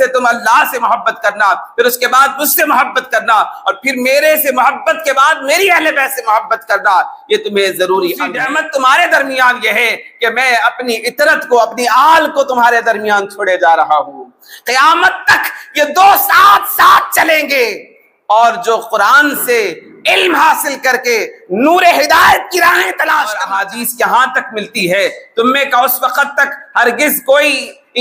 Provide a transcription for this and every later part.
سے تم اللہ سے محبت کرنا، پھر اس کے بعد مجھ سے محبت کرنا، اور پھر میرے سے محبت کے بعد میری اہل بیت سے محبت کرنا، یہ تمہیں ضروری نعمت تمہارے درمیان یہ ہے کہ میں اپنی عطرت کو، اپنی آل کو تمہارے درمیان چھوڑے جا رہا ہوں۔ قیامت تک یہ دو ساتھ ساتھ چلیں گے، اور جو قرآن سے علم حاصل کر کے نور ہدایت کی راہیں تلاش احادیث یہاں تک ملتی ہے، تم میں کا اس وقت تک ہرگز کوئی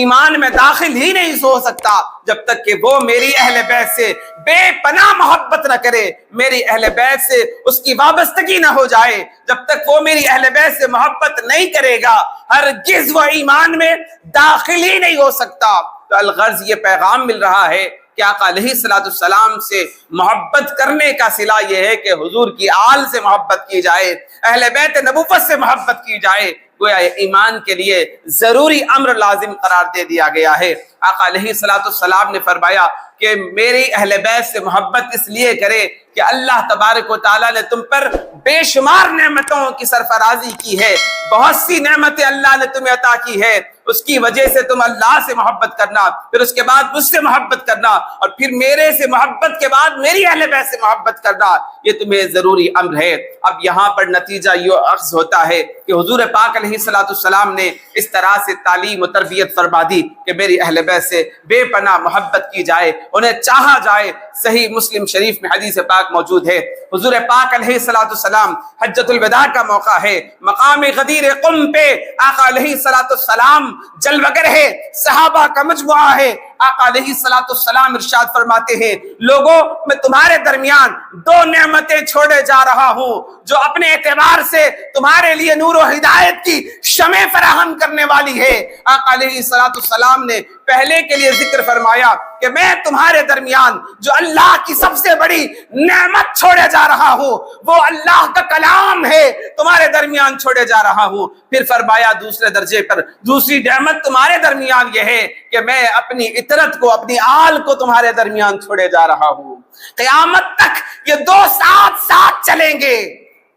ایمان میں داخل ہی نہیں ہو سکتا جب تک کہ وہ میری اہل بیت سے بے پناہ محبت نہ کرے، میری اہل بیت سے اس کی وابستگی نہ ہو جائے۔ جب تک وہ میری اہل بیت سے محبت نہیں کرے گا، ہرگز وہ ایمان میں داخل ہی نہیں ہو سکتا۔ تو الغرض یہ پیغام مل رہا ہے کہ آقا علیہ السلام سے محبت کرنے کا صلہ یہ ہے کہ حضور کی آل سے محبت کی جائے، اہل بیت نبوت سے محبت کی جائے۔ گویا ایمان کے لیے ضروری امر لازم قرار دے دیا گیا ہے۔ آقا علیہ السلام نے فرمایا کہ میری اہل بیت سے محبت اس لیے کرے کہ اللہ تبارک و تعالیٰ نے تم پر بے شمار نعمتوں کی سرفرازی کی ہے، بہت سی نعمتیں اللہ نے تمہیں عطا کی ہے، اس کی وجہ سے تم اللہ سے محبت کرنا، پھر اس کے بعد مجھ سے محبت کرنا، اور پھر میرے سے محبت کے بعد میری اہل بیت سے محبت کرنا، یہ تمہیں ضروری امر ہے۔ اب یہاں پر نتیجہ یہ اخذ ہوتا ہے کہ حضور پاک علیہ السلام نے اس طرح سے تعلیم و تربیت فرما دی کہ میری اہل بیت سے بے پناہ محبت کی جائے، انہیں چاہا جائے۔ صحیح مسلم شریف میں حدیث پاک موجود ہے، حضور پاک علیہ السلام حجۃ الوداع کا موقع ہے، مقام غدیر قم پہ آقا علیہ السلام جلوگر ہے، صحابہ کا مجموعہ ہے۔ آقا علیہ السلام ارشاد فرماتے ہیں، لوگوں میں تمہارے درمیان دو نعمتیں چھوڑے جا رہا ہوں جو اپنے اعتبار سے تمہارے لیے نور و ہدایت کی شمع فراہم کرنے والی ہے۔ آقا علیہ السلام نے پہلے کے لیے ذکر فرمایا کہ میں تمہارے درمیان جو اللہ کی سب سے بڑی نعمت چھوڑے جا رہا ہوں وہ اللہ کا کلام ہے، تمہارے درمیان چھوڑے جا رہا ہوں۔ پھر فرمایا دوسرے درجے پر دوسری نعمت تمہارے درمیان یہ ہے کہ میں اپنی عطرت کو، اپنی آل کو تمہارے درمیان چھوڑے جا رہا ہوں۔ قیامت تک یہ دو ساتھ ساتھ چلیں گے،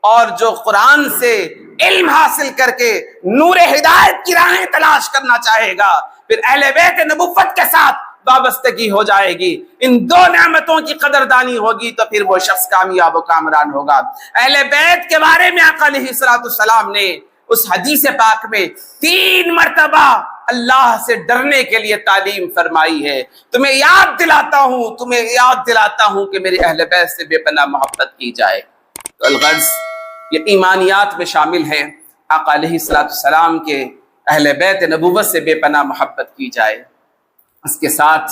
اور جو قرآن سے علم حاصل کر کے نور ہدایت کی راہیں تلاش کرنا چاہے گا، پھر اہل بیت نبوت کے ساتھ وابستگی ہو جائے گی، ان دو نعمتوں کی قدردانی ہوگی، تو پھر وہ شخص کامیاب و کامران ہوگا۔ اہل بیت کے بارے میں آقا علیہ السلام نے اس حدیث پاک میں 3 مرتبہ اللہ سے ڈرنے کے لیے تعلیم فرمائی ہے۔ تمہیں یاد دلاتا ہوں کہ میری اہل بیت سے بے پناہ محبت کی جائے۔ الغرض یہ ایمانیات میں شامل ہے، آقا علیہ السلام کے اہل بیت نبوت سے بے پناہ محبت کی جائے۔ اس کے ساتھ